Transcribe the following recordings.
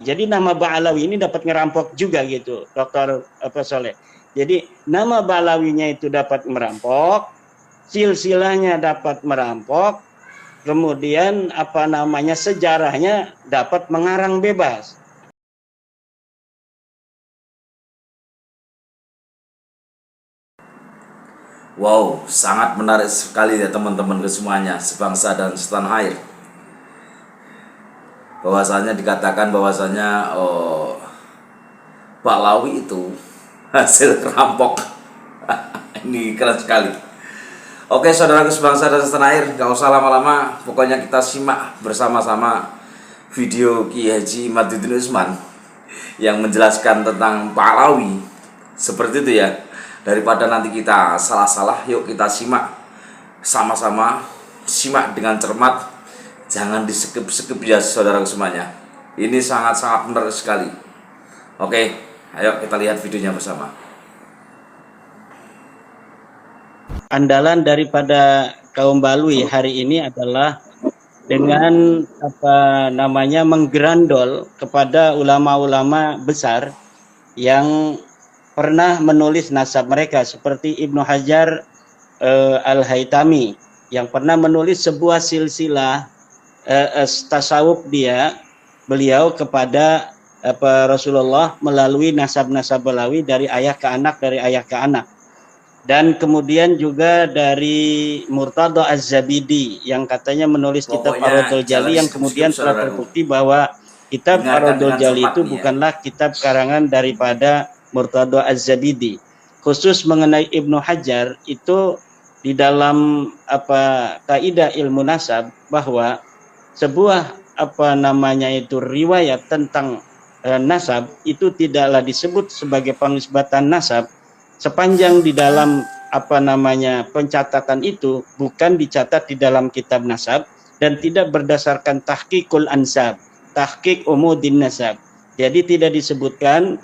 Jadi nama Ba'alawi ini dapat ngerampok juga gitu, Dokter Soleh. Jadi nama Ba'alawinya itu dapat merampok, silsilahnya dapat merampok, kemudian sejarahnya dapat mengarang bebas. Wow, sangat menarik sekali ya teman-teman semuanya, sebangsa dan setanah air. Bahwasanya dikatakan bahwasanya Ba'alawi itu hasil rampok. Ini keren sekali. Oke, saudara sebangsa dan setanah air, gak usah lama-lama, pokoknya kita simak bersama-sama video Ki Haji Imaduddin Usman yang menjelaskan tentang Ba'alawi. Seperti itu ya. Daripada nanti kita salah-salah, yuk kita simak sama-sama, simak dengan cermat, jangan di-skip-skip ya saudara semuanya. Ini sangat-sangat menarik sekali. Oke, ayo kita lihat videonya bersama. Andalan daripada kaum Balui hari ini adalah dengan menggerandol kepada ulama-ulama besar yang pernah menulis nasab mereka, seperti Ibnu Hajar Al-Haytami yang pernah menulis sebuah silsilah tasawuf beliau kepada Rasulullah melalui nasab-nasab Balawi dari ayah ke anak, dari ayah ke anak. Dan kemudian juga dari Murtada Az-Zabidi yang katanya menulis kitab Ar-Raddul Jali, yang kemudian telah terbukti bahwa kitab Ar-Raddul Jali itu bukanlah kitab karangan daripada Murtada Az-Zabidi. Khusus mengenai Ibnu Hajar itu di dalam kaidah ilmu nasab, bahwa sebuah riwayat tentang nasab itu tidaklah disebut sebagai pengisbatan nasab sepanjang di dalam pencatatan itu bukan dicatat di dalam kitab nasab dan tidak berdasarkan tahqiqul ansab, tahqiq umudin nasab. Jadi tidak disebutkan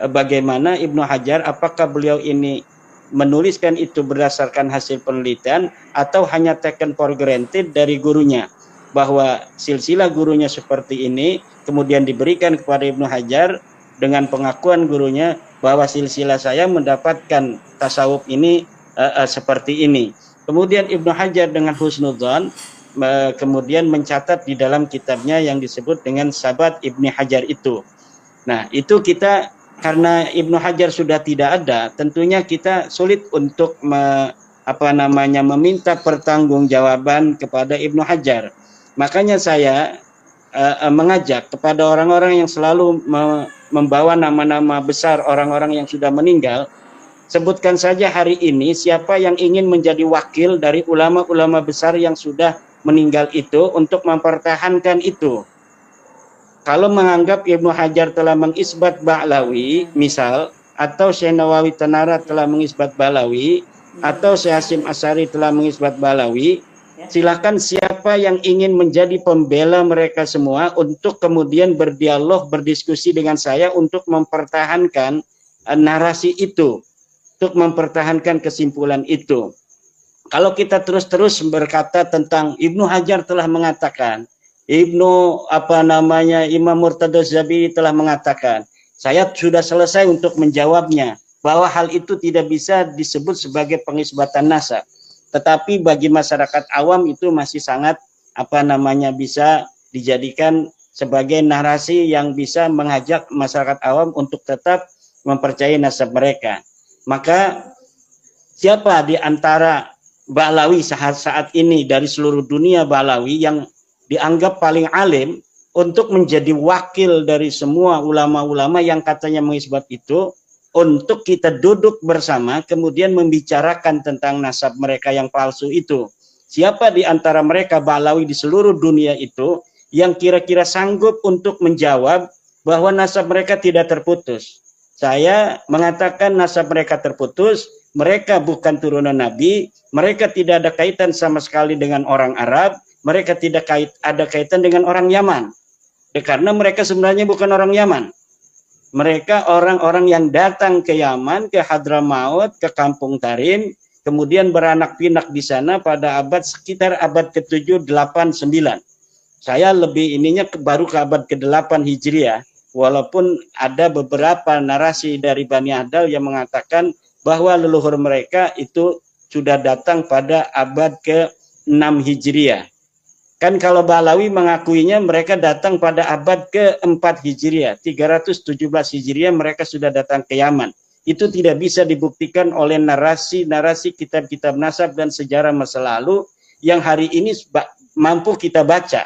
bagaimana Ibnu Hajar, apakah beliau ini menuliskan itu berdasarkan hasil penelitian atau hanya taken for granted dari gurunya, bahwa silsilah gurunya seperti ini, kemudian diberikan kepada Ibnu Hajar dengan pengakuan gurunya bahwa silsilah saya mendapatkan tasawuf ini seperti ini. Kemudian Ibnu Hajar dengan husnudzon kemudian mencatat di dalam kitabnya yang disebut dengan Sabat Ibnu Hajar itu. Nah, itu kita, karena Ibnu Hajar sudah tidak ada, tentunya kita sulit untuk meminta pertanggungjawaban kepada Ibnu Hajar. Makanya saya mengajak kepada orang-orang yang selalu membawa nama-nama besar orang-orang yang sudah meninggal, sebutkan saja hari ini siapa yang ingin menjadi wakil dari ulama-ulama besar yang sudah meninggal itu untuk mempertahankan itu. Kalau menganggap Ibnu Hajar telah mengisbat Ba'alawi misal, atau Syekh Nawawi Tanara telah mengisbat Ba'alawi, atau Syekh Hasyim Asy'ari telah mengisbat Ba'alawi, silakan siapa yang ingin menjadi pembela mereka semua untuk kemudian berdialog, berdiskusi dengan saya untuk mempertahankan narasi itu, untuk mempertahankan kesimpulan itu. Kalau kita terus-terus berkata tentang Ibnu Hajar telah mengatakan, Imam Murtada Az-Zabidi telah mengatakan, saya sudah selesai untuk menjawabnya bahwa hal itu tidak bisa disebut sebagai pengisbatan nasab. Tetapi bagi masyarakat awam itu masih sangat bisa dijadikan sebagai narasi yang bisa mengajak masyarakat awam untuk tetap mempercayai nasab mereka. Maka siapa di antara Ba'alawi saat ini dari seluruh dunia Ba'alawi yang dianggap paling alim untuk menjadi wakil dari semua ulama-ulama yang katanya mengisbat itu, untuk kita duduk bersama kemudian membicarakan tentang nasab mereka yang palsu itu? Siapa di antara mereka Ba'alawi di seluruh dunia itu yang kira-kira sanggup untuk menjawab bahwa nasab mereka tidak terputus? Saya mengatakan nasab mereka terputus, mereka bukan turunan Nabi, mereka tidak ada kaitan sama sekali dengan orang Arab, mereka tidak ada kaitan dengan orang Yaman. Karena mereka sebenarnya bukan orang Yaman. Mereka orang-orang yang datang ke Yaman, ke Hadramaut, ke Kampung Tarim, kemudian beranak pinak di sana pada sekitar abad ke-7, 8, 9. Saya lebih ininya baru ke abad ke-8 Hijriah, walaupun ada beberapa narasi dari Bani Ahdal yang mengatakan bahwa leluhur mereka itu sudah datang pada abad ke-6 Hijriah. Kan kalau Ba'alawi mengakuinya mereka datang pada abad ke-4 Hijriah, 317 Hijriah mereka sudah datang ke Yaman. Itu tidak bisa dibuktikan oleh narasi-narasi kitab-kitab nasab dan sejarah masa lalu yang hari ini mampu kita baca.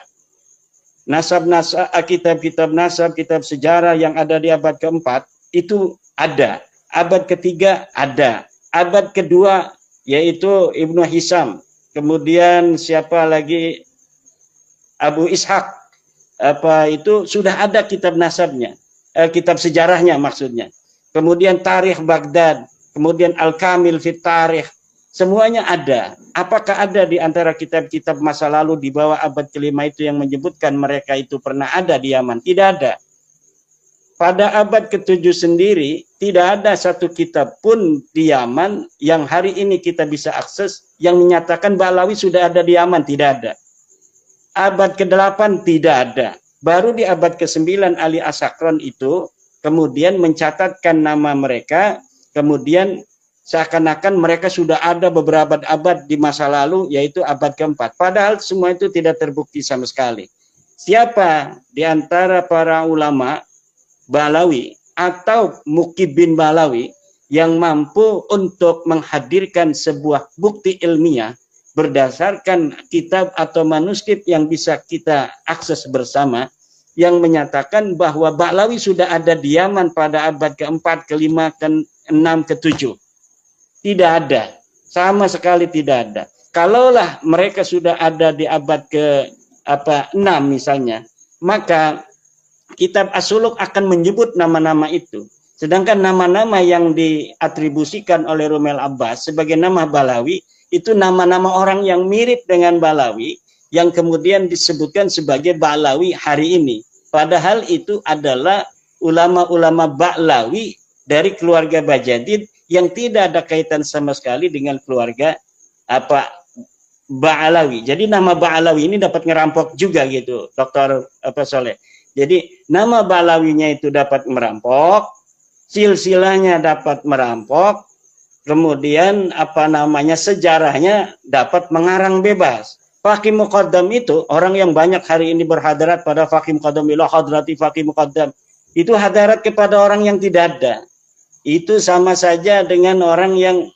Nasab-nasab, kitab-kitab nasab, kitab sejarah yang ada di abad ke-4 itu ada. Abad ke-3 ada. Abad ke-2 yaitu Ibnu Hisam. Kemudian siapa lagi? Abu Ishaq. Itu sudah ada kitab nasabnya. Kitab sejarahnya maksudnya. Kemudian Tarikh Baghdad, kemudian Al-Kamil fit Tarikh, semuanya ada. Apakah ada di antara kitab-kitab masa lalu di bawah abad ke-5 itu yang menyebutkan mereka itu pernah ada di Yaman? Tidak ada. Pada abad ke-7 sendiri, tidak ada satu kitab pun di Yaman yang hari ini kita bisa akses yang menyatakan Ba'alawi sudah ada di Yaman, tidak ada. Abad ke-8 tidak ada. Baru di abad ke-9 Ali As-Sakron itu kemudian mencatatkan nama mereka, kemudian seakan-akan mereka sudah ada beberapa abad di masa lalu, yaitu abad ke-4. Padahal semua itu tidak terbukti sama sekali. Siapa di antara para ulama Ba'alawi atau Muqib bin Ba'alawi yang mampu untuk menghadirkan sebuah bukti ilmiah berdasarkan kitab atau manuskrip yang bisa kita akses bersama, yang menyatakan bahwa Ba'alawi sudah ada di Yaman pada abad ke-4, ke-5, ke-6, ke-7. Tidak ada. Sama sekali tidak ada. Kalaulah mereka sudah ada di abad ke-6 misalnya, maka kitab As-Suluk akan menyebut nama-nama itu. Sedangkan nama-nama yang diatribusikan oleh Rumel Abbas sebagai nama Ba'alawi, itu nama-nama orang yang mirip dengan Ba'alawi, yang kemudian disebutkan sebagai Ba'alawi hari ini. Padahal itu adalah ulama-ulama Ba'alawi dari keluarga Bajadid yang tidak ada kaitan sama sekali dengan keluarga Ba'alawi. Jadi nama Ba'alawi ini dapat ngerampok juga gitu, Dr. Soleh. Jadi nama Ba'alawinya itu dapat merampok, silsilahnya dapat merampok, kemudian sejarahnya dapat mengarang bebas. Faqih Muqaddam itu orang yang banyak hari ini berhadarat pada Faqih Muqaddam, ila hadrati Faqih Muqaddam, itu hadarat kepada orang yang tidak ada. Itu sama saja dengan orang yang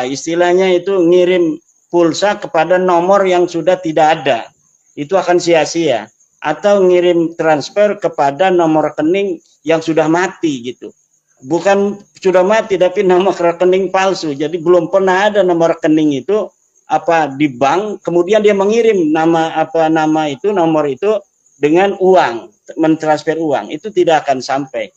istilahnya itu ngirim pulsa kepada nomor yang sudah tidak ada. Itu akan sia-sia. Atau ngirim transfer kepada nomor rekening yang sudah mati gitu. Bukan sudah mati tapi nomor rekening palsu. Jadi belum pernah ada nomor rekening itu di bank, kemudian dia mengirim nomor itu dengan uang, mentransfer uang, itu tidak akan sampai.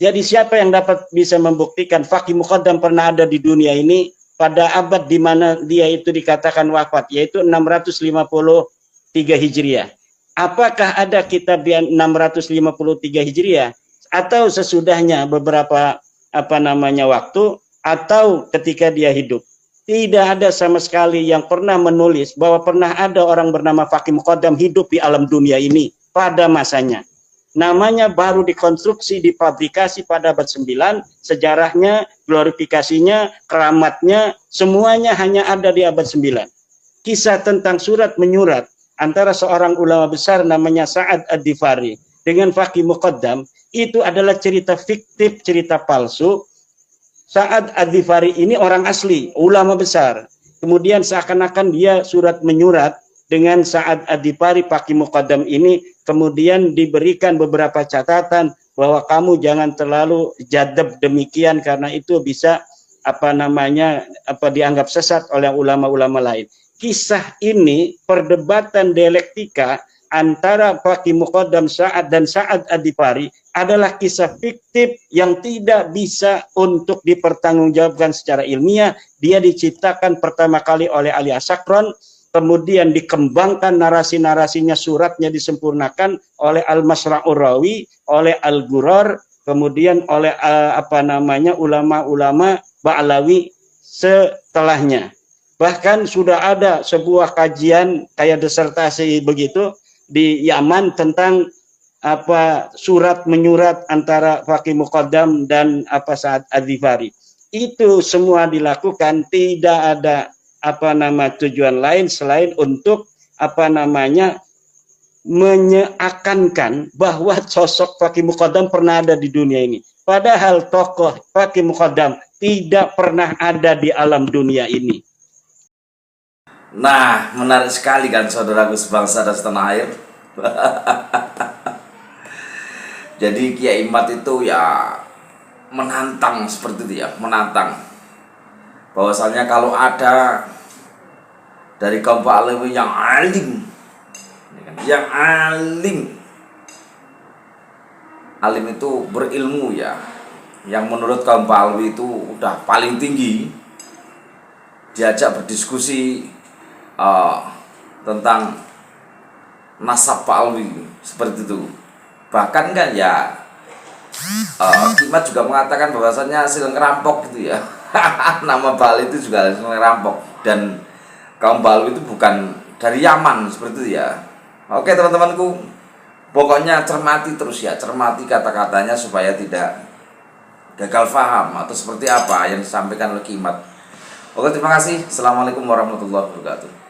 Jadi siapa yang dapat bisa membuktikan Faqih Muqaddam pernah ada di dunia ini pada abad di mana dia itu dikatakan wafat, yaitu 653 Hijriah. Apakah ada kitab yang 653 Hijriah atau sesudahnya beberapa waktu atau ketika dia hidup? Tidak ada sama sekali yang pernah menulis bahwa pernah ada orang bernama Faqih Muqaddam hidup di alam dunia ini pada masanya. Namanya baru dikonstruksi, dipublikasi pada abad 9, sejarahnya, glorifikasinya, keramatnya, semuanya hanya ada di abad 9. Kisah tentang surat menyurat antara seorang ulama besar namanya Sa'ad Ad-Difari dengan Faqih Muqaddam, itu adalah cerita fiktif, cerita palsu. Sa'ad Ad-Difari ini orang asli, ulama besar. Kemudian seakan-akan dia surat menyurat dengan Sa'ad Ad-Difari, Faqih Muqaddam ini, kemudian diberikan beberapa catatan bahwa kamu jangan terlalu jadab demikian karena itu bisa dianggap sesat oleh ulama-ulama lain. Kisah ini perdebatan dialektika antara Faqih Muqaddam Sa'ad dan Sa'ad Ad-Difari adalah kisah fiktif yang tidak bisa untuk dipertanggungjawabkan secara ilmiah. Dia diciptakan pertama kali oleh Ali As-Sakron, kemudian dikembangkan narasi-narasinya, suratnya disempurnakan oleh Al-Masra'ur Rawi, oleh Al-Ghurrar, kemudian oleh ulama-ulama Ba'alawi setelahnya. Bahkan sudah ada sebuah kajian kayak disertasi begitu, di Yaman tentang surat menyurat antara Faqih Muqaddam dan Sa'ad Adzifari. Itu semua dilakukan, tidak ada tujuan lain selain untuk menyeakankan bahwa sosok Faqih Muqaddam pernah ada di dunia ini. Padahal tokoh Faqih Muqaddam tidak pernah ada di alam dunia ini. Nah, menarik sekali kan saudaraku sebangsa dan setanah air. Jadi Kiai Imad itu ya menantang seperti itu ya, menantang. Bahwasanya kalau ada dari kaum Pak Alawi yang alim, alim itu berilmu ya, yang menurut kaum Pak Alawi itu udah paling tinggi, diajak berdiskusi tentang nasab Pak Alwi seperti itu. Bahkan kan ya Kimat juga mengatakan bahwasannya hasil ngerampok gitu ya. Nama Bali itu juga hasil ngerampok, dan kaum Bali itu bukan dari Yaman seperti itu ya. Oke teman-temanku, pokoknya cermati terus ya, cermati kata-katanya supaya tidak gagal paham atau seperti apa yang disampaikan oleh Kimat. Oke, terima kasih. Assalamualaikum warahmatullahi wabarakatuh.